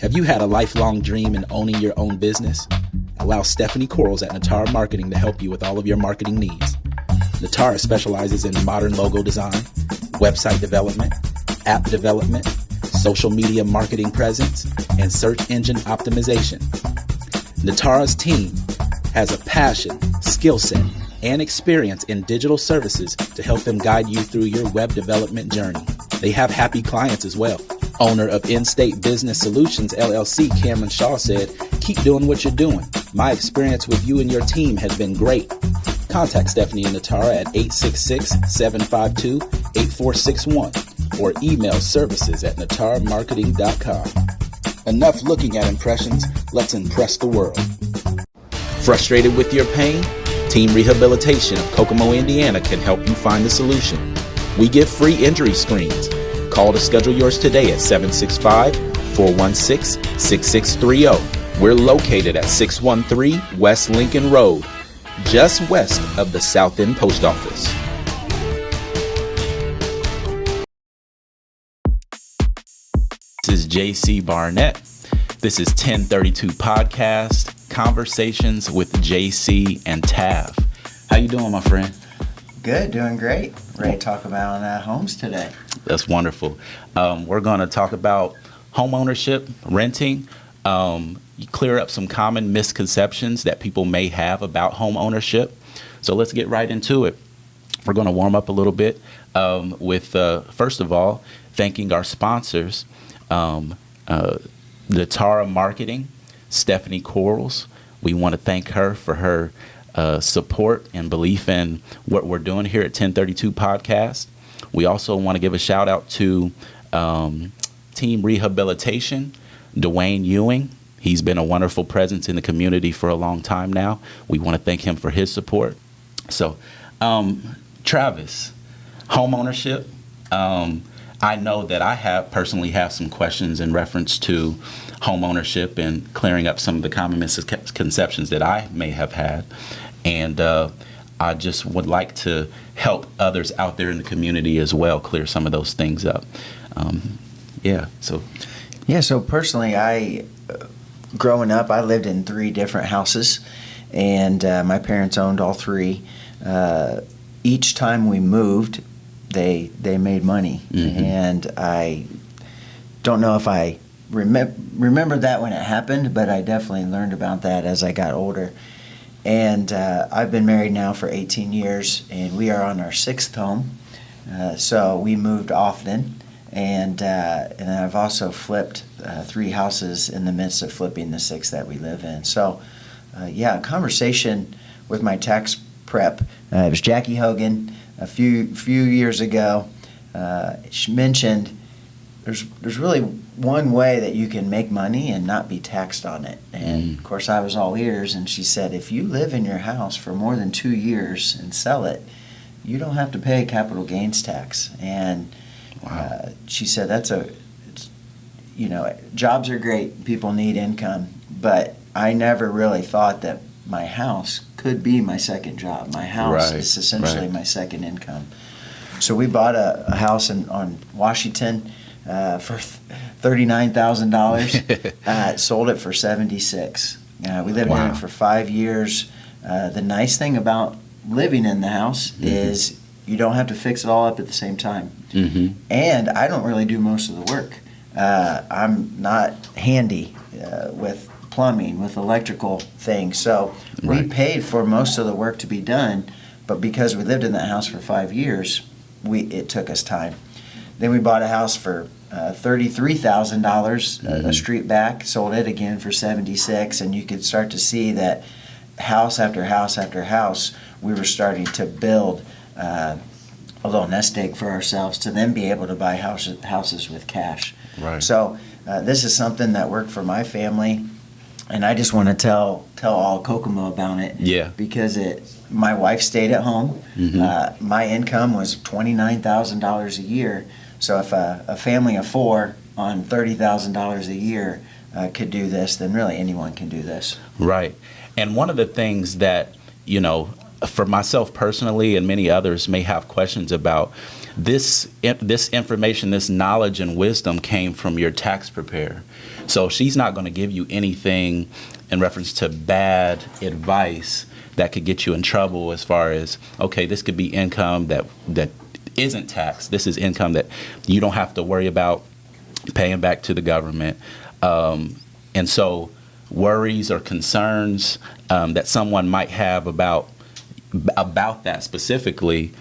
Have you had a lifelong dream in owning your own business? Allow Stephanie Quarles at Natara Marketing to help you with all of your marketing needs. Natara specializes in modern logo design, website development, app development, social media marketing presence, and search engine optimization. Natara's team has a passion, skill set, and experience in digital services to help them guide you through your web development journey. They have happy clients as well. Owner of In-State Business Solutions, LLC, Cameron Shaw said, "Keep doing what you're doing. My experience with you and your team has been great." Contact Stephanie and Natara at 866-752-8461 or email services@nataramarketing.com. Enough looking at impressions. Let's impress the world. Frustrated with your pain? Team Rehabilitation of Kokomo, Indiana can help you find the solution. We give free injury screens. Call to schedule yours today at 765-416-6630. We're located at 613 West Lincoln Road, just west of the South End Post Office. This is JC Barnett. This is 1032 Podcast, Conversations with JC and Taf. How you doing, my friend? Good, doing great. Ready to talk about homes today. That's wonderful. We're going to talk about home ownership, renting, clear up some common misconceptions that people may have about home ownership. So let's get right into it. We're going to warm up a little bit with, first of all, thanking our sponsors, Natara Marketing, Stephanie Quarles. We want to thank her for her support and belief in what we're doing here at 1032 Podcast. We also want to give a shout out to Team Rehabilitation, Dwayne Ewing. He's been a wonderful presence in the community for a long time now. We want to thank him for his support. So, Travis, home ownership. I know that I personally have some questions in reference to home ownership and clearing up some of the common misconceptions that I may have had. And I just would like to help others out there in the community as well clear some of those things up. So personally, growing up, I lived in 3 different houses, and my parents owned all 3. Each time we moved, they made money, and I don't know if I remembered that when it happened, but I definitely learned about that as I got older. And I've been married now for 18 years, and we are on our 6th home. So we moved often, and I've also flipped 3 houses in the midst of flipping the 6 that we live in. So, a conversation with my tax prep. It was Jackie Hogan a few years ago. She mentioned there's really one way that you can make money and not be taxed on it. And of course I was all ears, and she said, if you live in your house for more than 2 years and sell it, you don't have to pay capital gains tax. And she said jobs are great, people need income, but I never really thought that my house could be my second job. My house is essentially my second income. So we bought a house on Washington for $39,000. Sold it for $76,000. We lived in it for 5 years. The nice thing about living in the house is you don't have to fix it all up at the same time. And I don't really do most of the work. I'm not handy with plumbing, with electrical things. So we paid for most of the work to be done, but because we lived in that house for 5 years, it took us time. Then we bought a house for $33,000, a street back, sold it again for $76,000, and you could start to see that house after house after house, we were starting to build a little nest egg for ourselves to then be able to buy houses with cash. So this is something that worked for my family, and I just want to tell all Kokomo about it. Because my wife stayed at home. My income was $29,000 a year. So if a family of 4 on $30,000 a year could do this, then really anyone can do this. Right. And one of the things that, for myself personally, and many others may have questions about this information, this knowledge and wisdom came from your tax preparer. So she's not going to give you anything in reference to bad advice that could get you in trouble as far as, okay, this could be income that isn't taxed. This is income that you don't have to worry about paying back to the government. And so worries or concerns that someone might have about that specifically,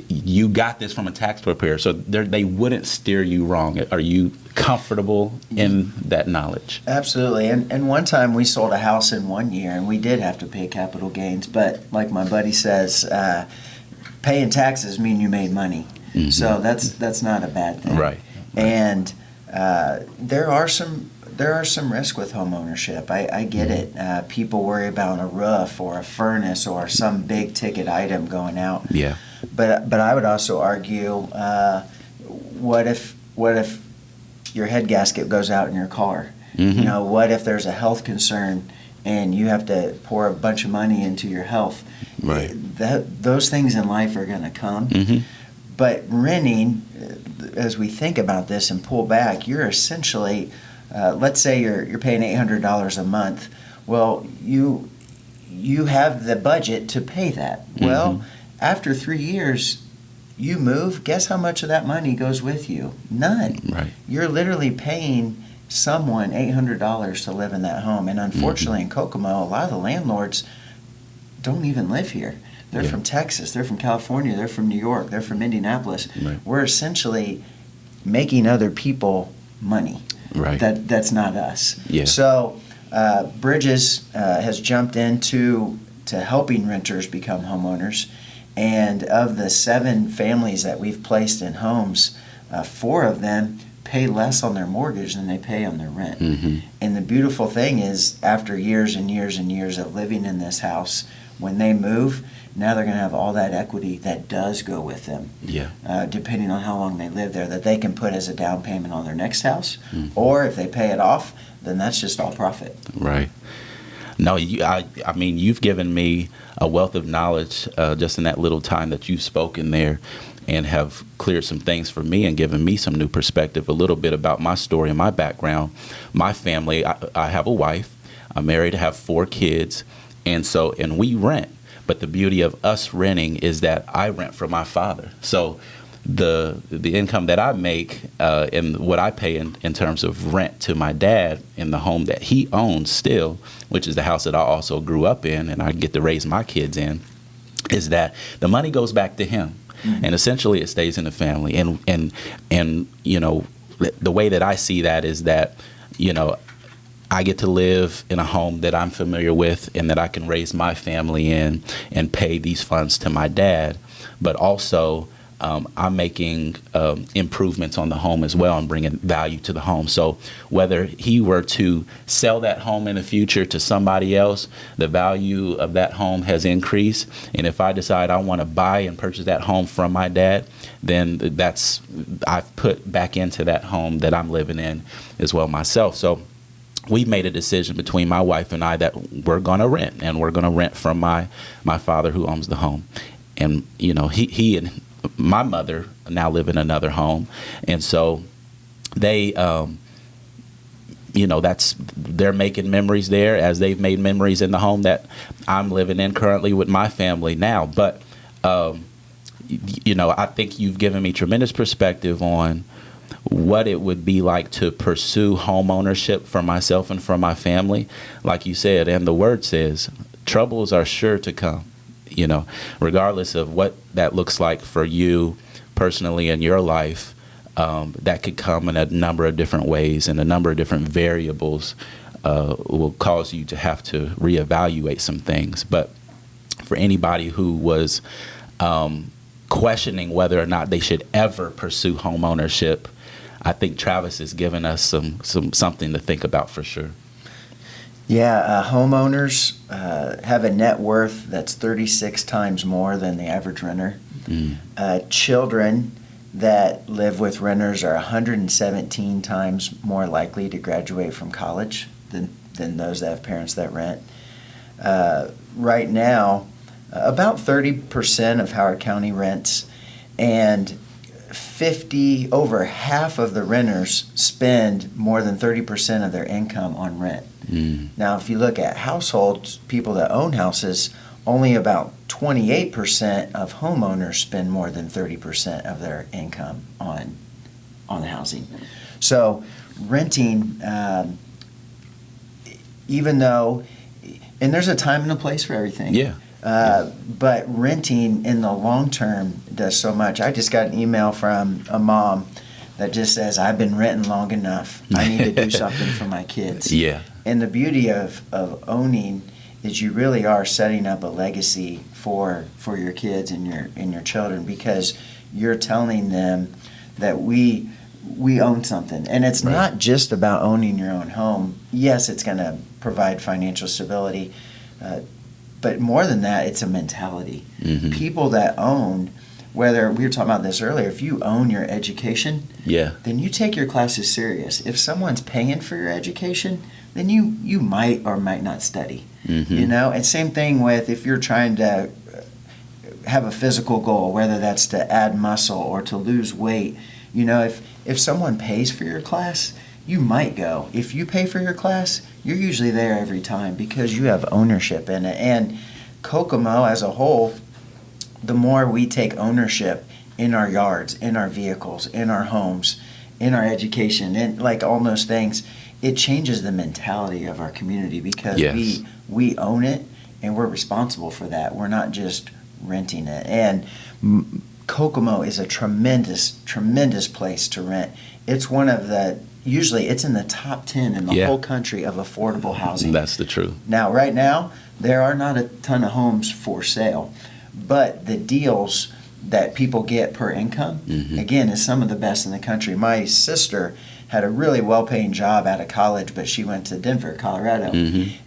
you got this from a tax preparer, so they wouldn't steer you wrong. Are you comfortable in that knowledge? Absolutely. And one time we sold a house in 1 year, and we did have to pay capital gains. But like my buddy says, paying taxes mean you made money. Mm-hmm. So that's not a bad thing. Right. And there are some risk with home ownership. I get it. People worry about a roof or a furnace or some big ticket item going out. Yeah. But I would also argue, what if your head gasket goes out in your car? Mm-hmm. You know, what if there's a health concern and you have to pour a bunch of money into your health? Right. Those things in life are going to come. Mm-hmm. But renting, as we think about this and pull back, you're essentially, let's say you're paying $800 a month. Well, you have the budget to pay that. Mm-hmm. Well, after 3 years, you move. Guess how much of that money goes with you? None. Right. You're literally paying someone $800 to live in that home. And unfortunately, in Kokomo, a lot of the landlords don't even live here. They're from Texas, they're from California, they're from New York, they're from Indianapolis. Right. We're essentially making other people money. Right. That's not us. Yeah. So Bridges has jumped into helping renters become homeowners. And of the 7 families that we've placed in homes, 4 of them pay less on their mortgage than they pay on their rent. Mm-hmm. And the beautiful thing is, after years and years and years of living in this house, when they move, now they're going to have all that equity that does go with them. Yeah. Depending on how long they live there, that they can put as a down payment on their next house. Mm-hmm. Or if they pay it off, then that's just all profit. Right. No, I mean, you've given me a wealth of knowledge just in that little time that you've spoken there, and have cleared some things for me and given me some new perspective, a little bit about my story and my background. My family, I have a wife, I'm married, I have 4 kids, and we rent. But the beauty of us renting is that I rent from my father. So the income that I make and what I pay in terms of rent to my dad in the home that he owns still, which is the house that I also grew up in and I get to raise my kids in, is that the money goes back to him. Mm-hmm. And essentially it stays in the family. And you know, the way that I see that is that, you know, I get to live in a home that I'm familiar with and that I can raise my family in and pay these funds to my dad. But also, I'm making improvements on the home as well and bringing value to the home. So whether he were to sell that home in the future to somebody else, the value of that home has increased. And if I decide I want to buy and purchase that home from my dad, then I've put back into that home that I'm living in as well myself. So we made a decision between my wife and I that we're going to rent, and we're going to rent from my father who owns the home. And, you know, he and my mother now live in another home. And so they, you know, they're making memories there as they've made memories in the home that I'm living in currently with my family now. But, you know, I think you've given me tremendous perspective on what it would be like to pursue home ownership for myself and for my family. Like you said, and the word says, troubles are sure to come, you know, regardless of what that looks like for you personally in your life. That could come in a number of different ways, and a number of different variables will cause you to have to reevaluate some things. But for anybody who was questioning whether or not they should ever pursue home ownership, I think Travis has given us something to think about for sure. Yeah, homeowners have a net worth that's 36 times more than the average renter. Children that live with renters are 117 times more likely to graduate from college than those that have parents that rent. Right now, about 30% of Howard County rents, and over half of the renters spend more than 30% of their income on rent. Now, if you look at households, people that own houses, only about 28% of homeowners spend more than 30% of their income on the housing. So renting, even though, and there's a time and a place for everything. Yeah. But renting in the long term does so much. I just got an email from a mom that just says, I've been renting long enough. I need to do something for my kids. Yeah. And the beauty of owning is you really are setting up a legacy for your kids and your children, because you're telling them that we own something. And it's not just about owning your own home. Yes, it's going to provide financial stability, but more than that, it's a mentality. People that own, whether we were talking about this earlier, if you own your education, then you take your classes serious. If someone's paying for your education, then you might or might not study. You know, and same thing with if you're trying to have a physical goal, whether that's to add muscle or to lose weight. You know, if someone pays for your class, you might go. If you pay for your class, you're usually there every time because you have ownership in it. And Kokomo as a whole, the more we take ownership in our yards, in our vehicles, in our homes, in our education, and like all those things, it changes the mentality of our community because we own it and we're responsible for that. We're not just renting it. And Kokomo is a tremendous, tremendous place to rent. It's one of the, usually it's in the top 10 in the whole country of affordable housing. That's the truth. Now, right now, there are not a ton of homes for sale, but the deals that people get per income, again, is some of the best in the country. My sister had a really well-paying job out of college, but she went to Denver, Colorado,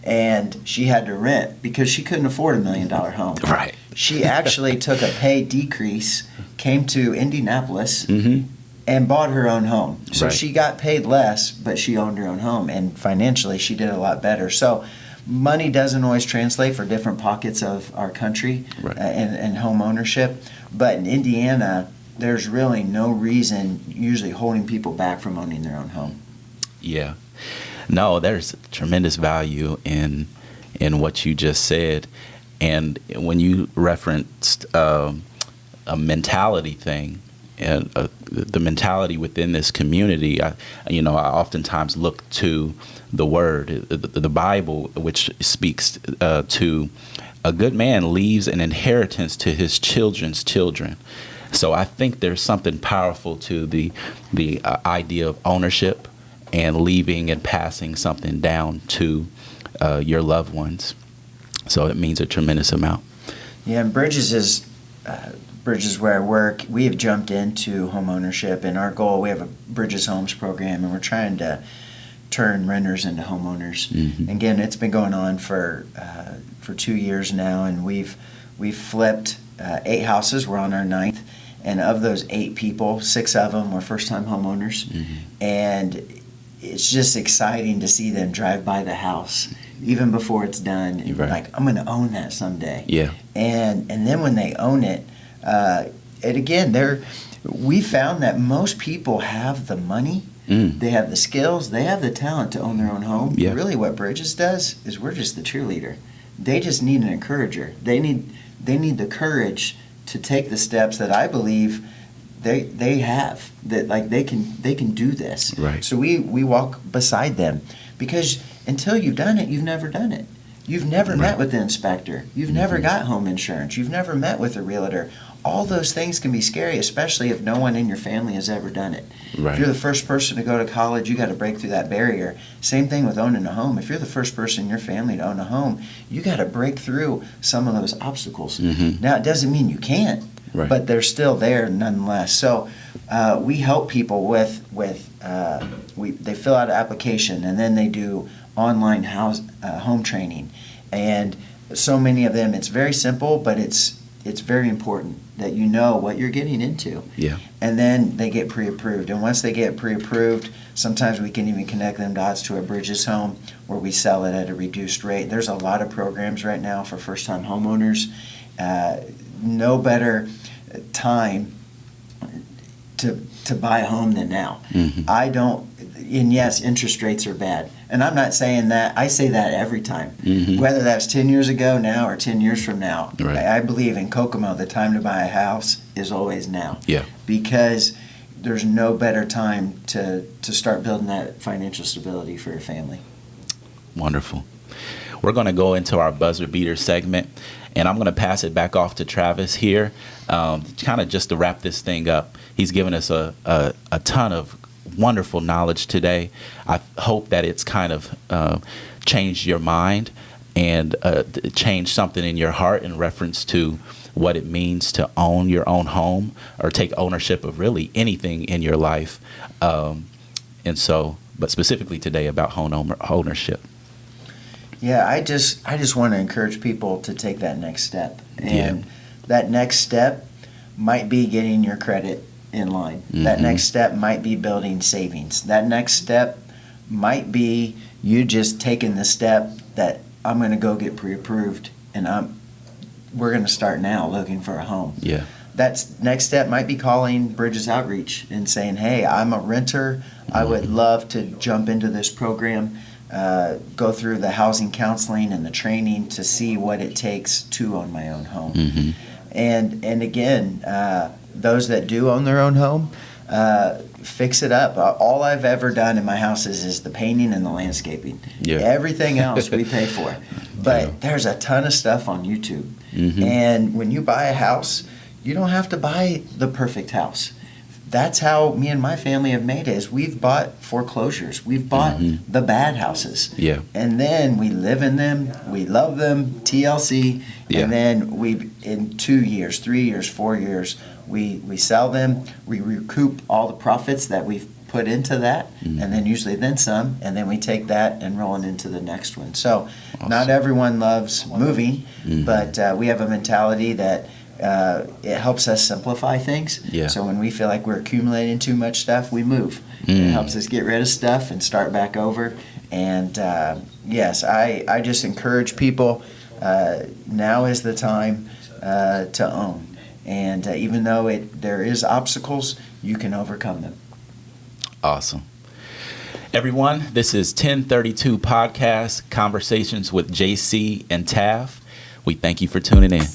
and she had to rent because she couldn't afford $1 million home. Right. She actually took a pay decrease, came to Indianapolis, and bought her own home. So she got paid less, but she owned her own home, and financially she did a lot better. So money doesn't always translate for different pockets of our country and home ownership, but in Indiana, there's really no reason usually holding people back from owning their own home. Yeah. No, there's tremendous value in what you just said. And when you referenced a mentality thing, and the mentality within this community, I oftentimes look to the Word, the Bible, which speaks to a good man leaves an inheritance to his children's children. So I think there's something powerful to the idea of ownership and leaving and passing something down to your loved ones. So it means a tremendous amount. Yeah, and Bridges where I work, we have jumped into home ownership, and our goal, we have a Bridges Homes program, and we're trying to turn renters into homeowners. Again, it's been going on for 2 years now, and we've flipped 8 houses. We're on our 9th. And of those 8 people, 6 of them were first-time homeowners. And it's just exciting to see them drive by the house, even before it's done. And like, I'm going to own that someday. Yeah. And then when they own it, and again, we found that most people have the money, they have the skills, they have the talent to own their own home. Yeah. Really what Bridges does is we're just the cheerleader. They just need an encourager. They need the courage to take the steps that I believe they have, that like they can do this. Right. So we walk beside them, because until you've done it, you've never done it. You've never met with the inspector. You've never got home insurance. You've never met with a realtor. All those things can be scary, especially if no one in your family has ever done it. Right. If you're the first person to go to college, you got to break through that barrier. Same thing with owning a home. If you're the first person in your family to own a home, you got to break through some of those obstacles. Now, it doesn't mean you can't, but they're still there nonetheless. So we help people they fill out an application, and then they do online home training. And so many of them, it's very simple, but it's it's very important that you know what you're getting into. Yeah. And then they get pre-approved. And once they get pre-approved, sometimes we can even connect them dots to a Bridges home where we sell it at a reduced rate. There's a lot of programs right now for first-time homeowners. No better time to buy a home than now. And yes, interest rates are bad. And I'm not saying that. I say that every time. Whether that's 10 years ago now or 10 years from now. Right. I believe in Kokomo, the time to buy a house is always now. Yeah. Because there's no better time to start building that financial stability for your family. Wonderful. We're going to go into our buzzer beater segment, and I'm going to pass it back off to Travis here, kind of just to wrap this thing up. He's given us a ton of wonderful knowledge today. I hope that it's kind of changed your mind and changed something in your heart in reference to what it means to own your own home or take ownership of really anything in your life. But specifically today about home ownership. Yeah, I just want to encourage people to take that next step. And that next step might be getting your credit in line. That next step might be building savings. That next step might be you just taking the step that I'm going to go get pre-approved and we're going to start now looking for a home. Yeah. That next step might be calling Bridges Outreach and saying, hey, I'm a renter. I would love to jump into this program, go through the housing counseling and the training to see what it takes to own my own home. And again, those that do own their own home, fix it up. All I've ever done in my houses is the painting and the landscaping. Yeah. Everything else we pay for. But there's a ton of stuff on YouTube. And when you buy a house, you don't have to buy the perfect house. That's how me and my family have made it, is we've bought foreclosures. We've bought the bad houses. Yeah. And then we live in them. We love them, TLC. Yeah. And then in 2 years, 3 years, 4 years, we sell them. We recoup all the profits that we've put into that, and then usually then some, and then we take that and roll it into the next one. So not everyone loves moving, but we have a mentality that it helps us simplify things. Yeah. So when we feel like we're accumulating too much stuff, we move. It helps us get rid of stuff and start back over. And yes, I just encourage people, now is the time to own. And even though there is obstacles, you can overcome them. Awesome. Everyone, this is 1032 Podcast, Conversations with JC and Taf. We thank you for tuning in.